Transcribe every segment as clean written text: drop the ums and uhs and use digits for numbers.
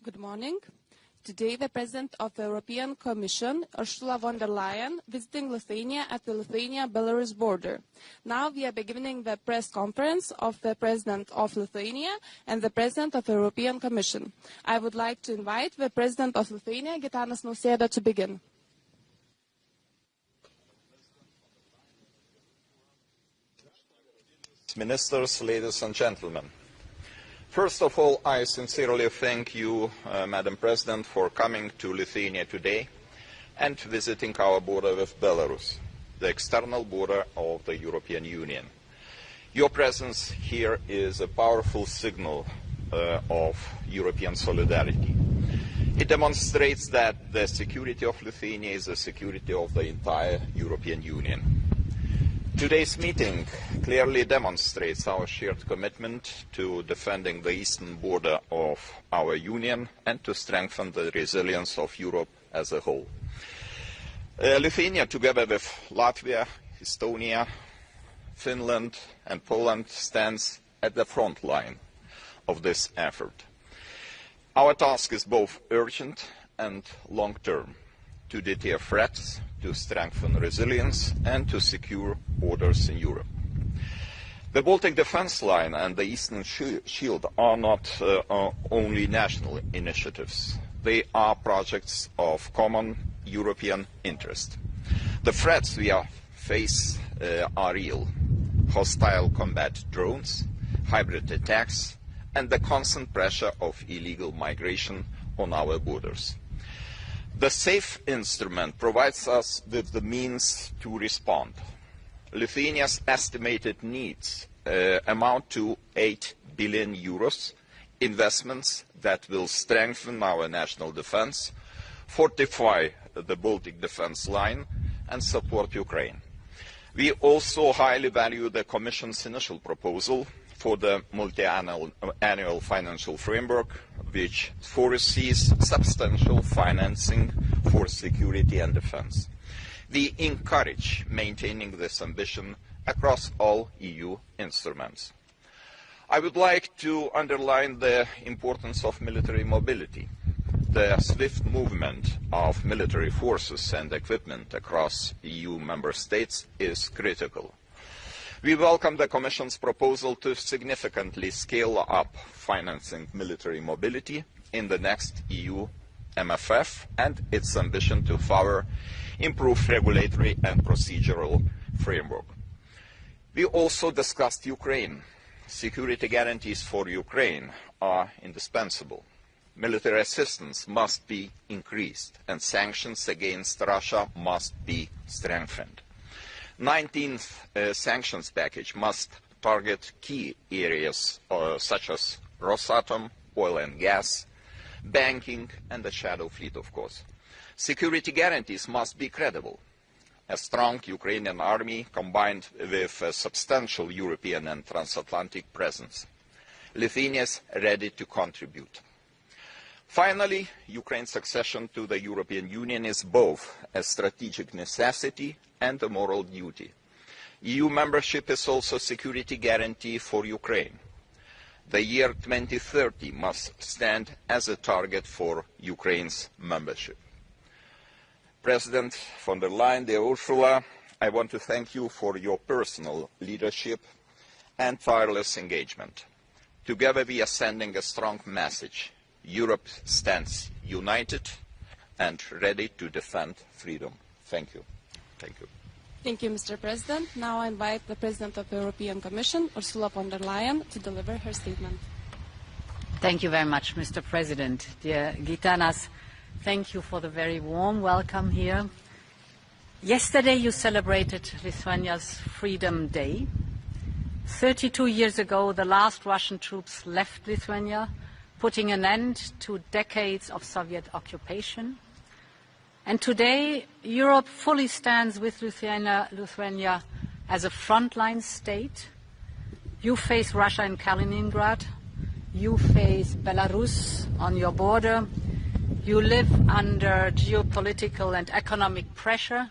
Good morning. Today, the President of the European Commission, Ursula von der Leyen, visiting Lithuania at the Lithuania-Belarus border. Now we are beginning the press conference of the President of Lithuania and the President of the European Commission. I would like to invite the President of Lithuania, Gitanas Nausėda, to begin. Ministers, ladies and gentlemen. First of all, I sincerely thank you, Madam President, for coming to Lithuania today and visiting our border with Belarus, the external border of the European Union. Your presence here is a powerful signal of European solidarity. It demonstrates that the security of Lithuania is the security of the entire European Union. Today's meeting clearly demonstrates our shared commitment to defending the eastern border of our Union and to strengthen the resilience of Europe as a whole. Lithuania, together with Latvia, Estonia, Finland and Poland, stands at the front line of this effort. Our task is both urgent and long-term: to deter threats, to strengthen resilience and to secure borders in Europe. The Baltic Defence Line and the Eastern Shield are not only national initiatives. They are projects of common European interest. The threats we face are real: hostile combat drones, hybrid attacks, and the constant pressure of illegal migration on our borders. The SAFE instrument provides us with the means to respond. Lithuania's estimated needs amount to €8 billion, investments that will strengthen our national defense, fortify the Baltic Defence Line, and support Ukraine. We also highly value the Commission's initial proposal for the multi-annual financial framework, which foresees substantial financing for security and defence. We encourage maintaining this ambition across all EU instruments. I would like to underline the importance of military mobility. The swift movement of military forces and equipment across EU member states is critical. We welcome the Commission's proposal to significantly scale up financing military mobility in the next EU MFF and its ambition to further improve regulatory and procedural framework. We also discussed Ukraine. Security guarantees for Ukraine are indispensable. Military assistance must be increased and sanctions against Russia must be strengthened. 19th sanctions package must target key areas such as Rosatom, oil and gas, banking and the shadow fleet, of course. Security guarantees must be credible. A strong Ukrainian army combined with a substantial European and transatlantic presence. Lithuania is ready to contribute. Finally, Ukraine's accession to the European Union is both a strategic necessity and a moral duty. EU membership is also a security guarantee for Ukraine. The year 2030 must stand as a target for Ukraine's membership. President von der Leyen, dear Ursula, I want to thank you for your personal leadership and tireless engagement. Together we are sending a strong message. Europe stands united and ready to defend freedom. Thank you. Thank you. Thank you, Mr. President. Now I invite the President of the European Commission, Ursula von der Leyen, to deliver her statement. Thank you very much, Mr. President. Dear Gitanas, thank you for the very warm welcome here. Yesterday you celebrated Lithuania's Freedom Day. 32 years ago, the last Russian troops left Lithuania, putting an end to decades of Soviet occupation. And today, Europe fully stands with Lithuania as a frontline state. You face Russia in Kaliningrad. You face Belarus on your border. You live under geopolitical and economic pressure,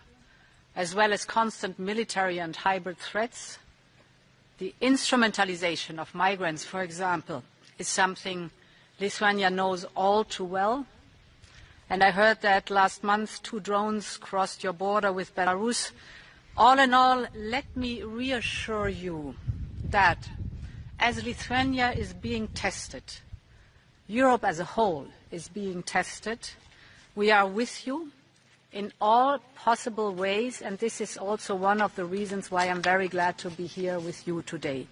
as well as constant military and hybrid threats. The instrumentalization of migrants, for example, is something Lithuania knows all too well. And I heard that last month 2 drones crossed your border with Belarus. All in all, let me reassure you that as Lithuania is being tested, Europe as a whole is being tested, we are with you in all possible ways, and this is also one of the reasons why I'm very glad to be here with you today.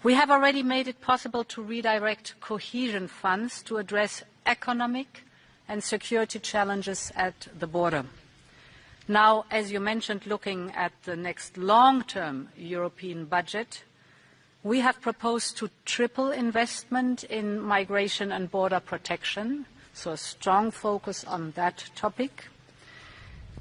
We have already made it possible to redirect cohesion funds to address economic and security challenges at the border. Now, as you mentioned, looking at the next long-term European budget, we have proposed to triple investment in migration and border protection, so a strong focus on that topic.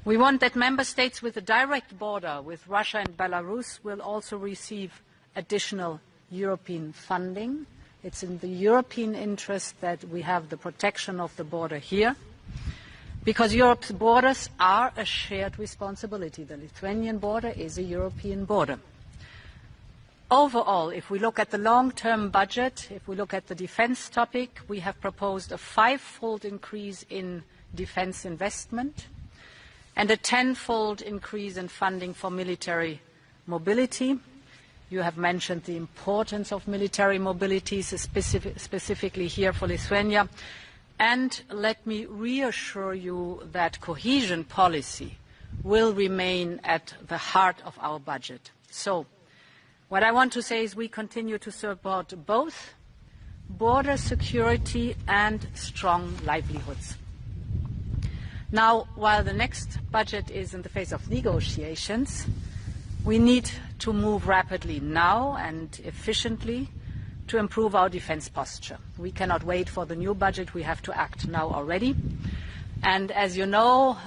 We want that member states with a direct border with Russia and Belarus will also receive additional European funding. It's in the European interest that we have the protection of the border here, because Europe's borders are a shared responsibility. The Lithuanian border is a European border. Overall, if we look at the long-term budget, if we look at the defence topic, we have proposed a 5-fold increase in defence investment and a 10-fold increase in funding for military mobility. You have mentioned the importance of military mobility, specifically here for Lithuania. And let me reassure you that cohesion policy will remain at the heart of our budget. So, what I want to say is we continue to support both border security and strong livelihoods. Now, while the next budget is in the phase of negotiations, we need to move rapidly now and efficiently to improve our defence posture. We cannot wait for the new budget. We have to act now already. And as you know,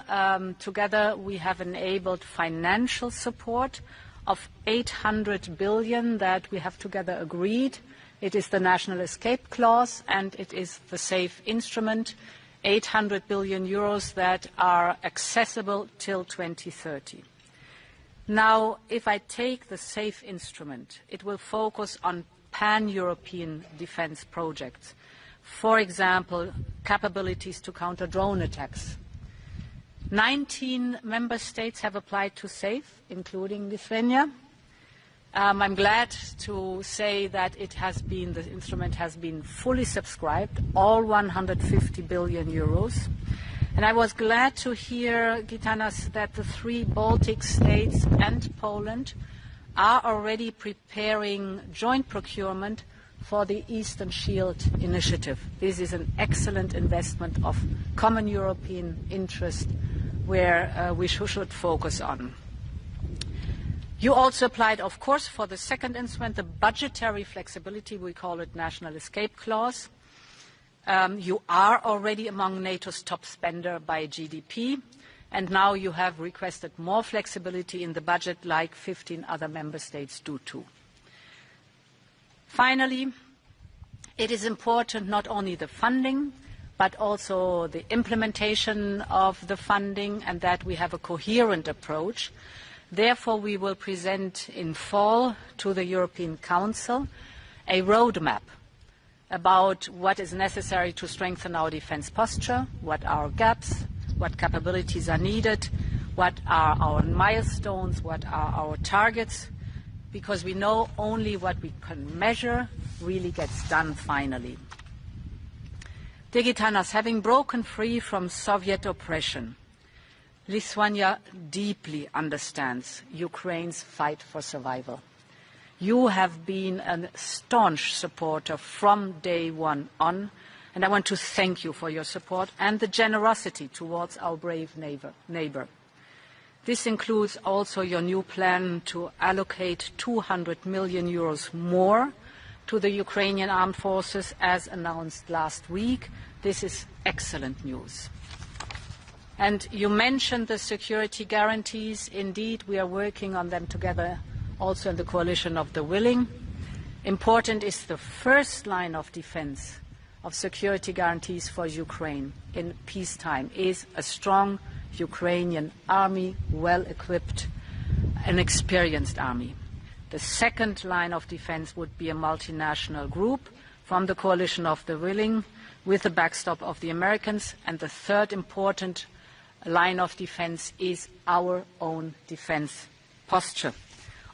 together we have enabled financial support of 800 billion that we have together agreed. It is the National Escape Clause and it is the SAFE instrument, 800 billion euros that are accessible till 2030. Now, if I take the SAFE instrument, it will focus on pan-European defence projects. For example, capabilities to counter drone attacks. 19 member states have applied to SAFE, including Lithuania. I'm glad to say that the instrument has been fully subscribed, all 150 billion euros. And I was glad to hear, Gitanas, that the 3 Baltic states and Poland are already preparing joint procurement for the Eastern Shield initiative. This is an excellent investment of common European interest where we should focus on. You also applied, of course, for the second instrument, the budgetary flexibility, we call it National Escape Clause. You are already among NATO's top spender by GDP, and now you have requested more flexibility in the budget like 15 other member states do too. Finally, it is important not only the funding, but also the implementation of the funding and that we have a coherent approach. Therefore, we will present in fall to the European Council a roadmap about what is necessary to strengthen our defence posture, what are our gaps, what capabilities are needed, what are our milestones, what are our targets, because we know only what we can measure really gets done finally. Dear Gitanas, having broken free from Soviet oppression, Lithuania deeply understands Ukraine's fight for survival. You have been a staunch supporter from day one on, and I want to thank you for your support and the generosity towards our brave neighbour. This includes also your new plan to allocate 200 million euros more to the Ukrainian armed forces as announced last week. This is excellent news. And you mentioned the security guarantees. Indeed, we are working on them together also in the coalition of the willing. Important is the first line of defense of security guarantees for Ukraine in peacetime is a strong Ukrainian army, well-equipped and experienced army. The second line of defense would be a multinational group from the coalition of the willing, with the backstop of the Americans. And the third important line of defense is our own defense posture.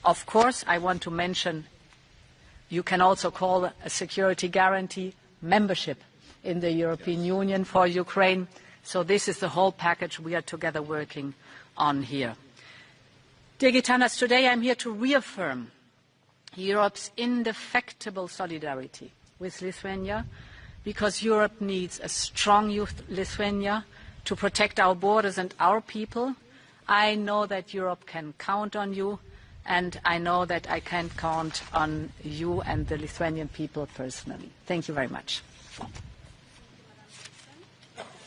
Of course, I want to mention, you can also call a security guarantee membership in the European Union for Ukraine. So this is the whole package we are together working on here. Dear Gitanas, today I'm here to reaffirm Europe's indefectible solidarity with Lithuania, because Europe needs a strong Lithuania to protect our borders and our people. I know that Europe can count on you, and I know that I can count on you and the Lithuanian people personally. Thank you very much.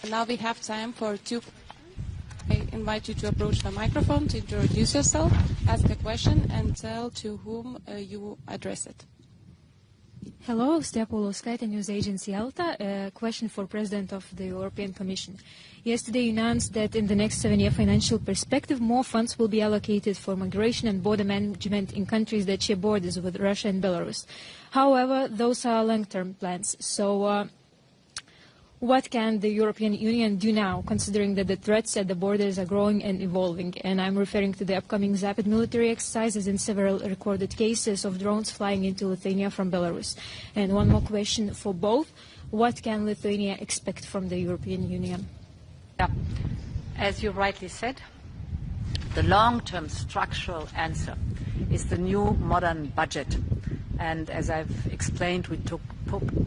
Now we have time for two. I invite you to approach the microphone to introduce yourself, ask a question, and tell to whom you address it. Hello, Stepaulauskaitė, News Agency Alta. A question for President of the European Commission. Yesterday you announced that in the next 7-year financial perspective, more funds will be allocated for migration and border management in countries that share borders with Russia and Belarus. However, those are long-term plans. So what can the European Union do now, considering that the threats at the borders are growing and evolving? And I'm referring to the upcoming Zapad military exercises and several recorded cases of drones flying into Lithuania from Belarus. And one more question for both. What can Lithuania expect from the European Union? Yeah. As you rightly said, the long-term structural answer is the new modern budget. And as I've explained, we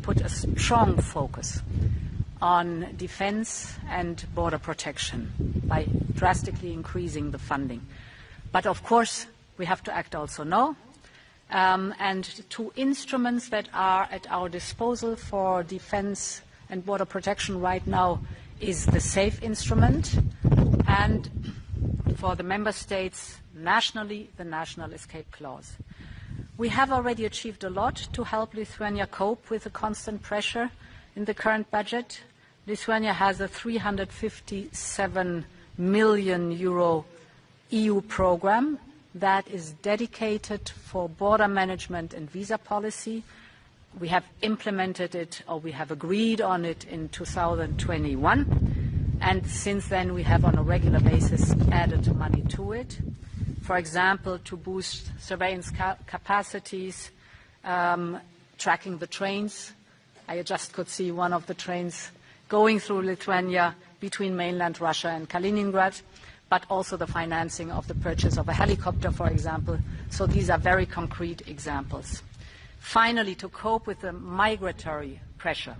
put a strong focus on defense and border protection by drastically increasing the funding. But of course, we have to act also now. And two instruments that are at our disposal for defense and border protection right now is the SAFE instrument, and for the member states nationally, the national escape clause. We have already achieved a lot to help Lithuania cope with the constant pressure in the current budget. Lithuania has a 357 million euro EU program that is dedicated for border management and visa policy. We have implemented it, or we have agreed on it in 2021. And since then, we have on a regular basis added money to it. For example, to boost surveillance capacities, tracking the trains. I just could see one of the trains going through Lithuania between mainland Russia and Kaliningrad, but also the financing of the purchase of a helicopter, for example. So these are very concrete examples. Finally, to cope with the migratory pressure,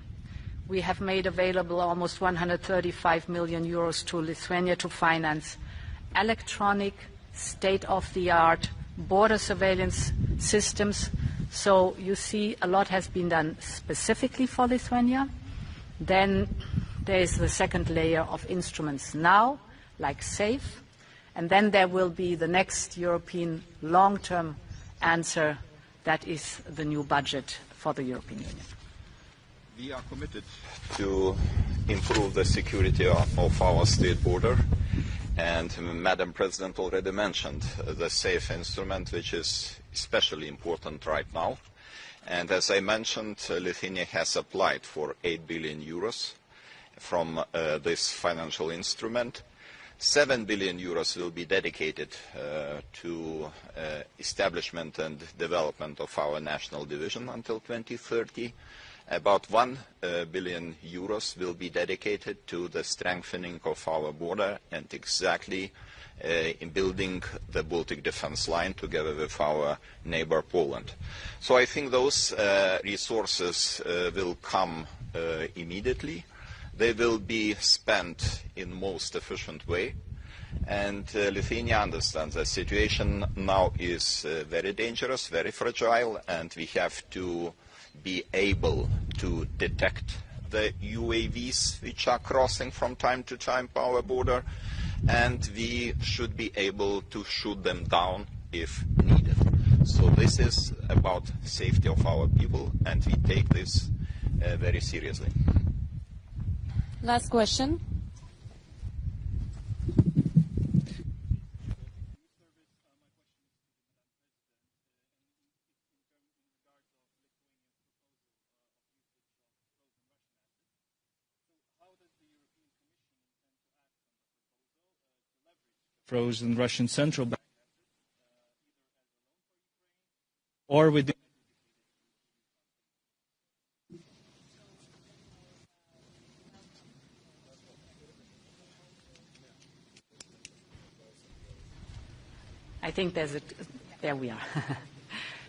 we have made available almost 135 million euros to Lithuania to finance electronic, state-of-the-art border surveillance systems. So you see a lot has been done specifically for Lithuania. Then there is the second layer of instruments now, like SAFE, and then there will be the next European long-term answer, that is the new budget for the European Union. We are committed to improve the security of our state border, and Madam President already mentioned the SAFE instrument, which is especially important right now. And as I mentioned, Lithuania has applied for 8 billion euros from this financial instrument. 7 billion euros will be dedicated to establishment and development of our national division until 2030. About 1 billion euros will be dedicated to the strengthening of our border and exactly in building the Baltic defense line together with our neighbor Poland. So I think those resources will come immediately. They will be spent in most efficient way. And Lithuania understands the situation now is very dangerous, very fragile, and we have to be able to detect the UAVs which are crossing from time to time our border, and we should be able to shoot them down if needed. So this is about safety of our people, and we take this very seriously. Last question. frozen Russian central bank, or within. I think there we are.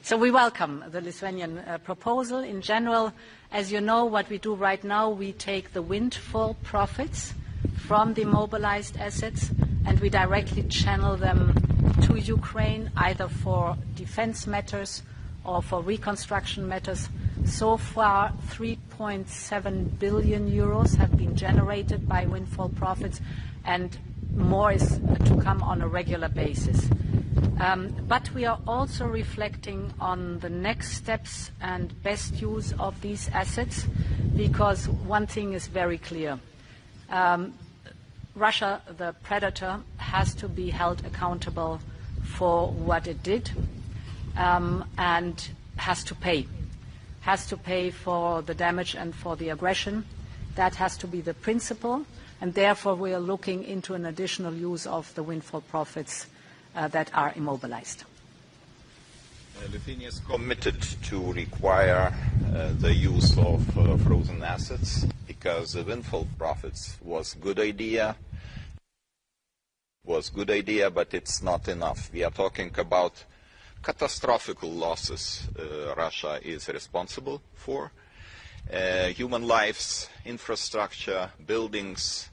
So we welcome the Lithuanian proposal. In general, as you know, what we do right now, we take the windfall profits from the mobilized assets and we directly channel them to Ukraine, either for defense matters or for reconstruction matters. So far, 3.7 billion euros have been generated by windfall profits, and more is to come on a regular basis. But we are also reflecting on the next steps and best use of these assets, because one thing is very clear. Russia, the predator, has to be held accountable for what it did and has to pay. Has to pay for the damage and for the aggression. That has to be the principle, and therefore we are looking into an additional use of the windfall profits that are immobilized. Lithuania is committed to require the use of frozen assets, because the windfall profits was a good idea, but it's not enough. We are talking about catastrophic losses Russia is responsible for. Human lives, infrastructure, buildings,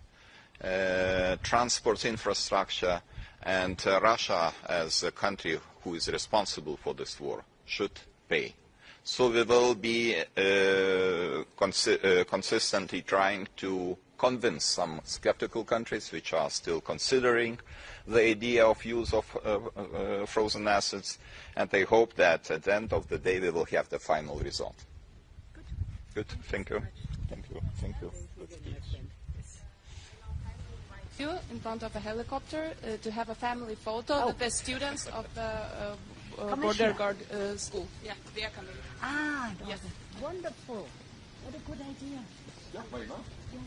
transport infrastructure, and Russia, as a country who is responsible for this war, should pay. So we will be consistently trying to convince some skeptical countries which are still considering the idea of use of frozen assets, and I hope that at the end of the day we will have the final result. Good. Thank you. Thank you. Thank you. You in front of a helicopter to have a family photo with the students of the border guard school. Yeah, they are coming. Ah, yes. Wonderful. What a good idea. Yeah, why not? Yes.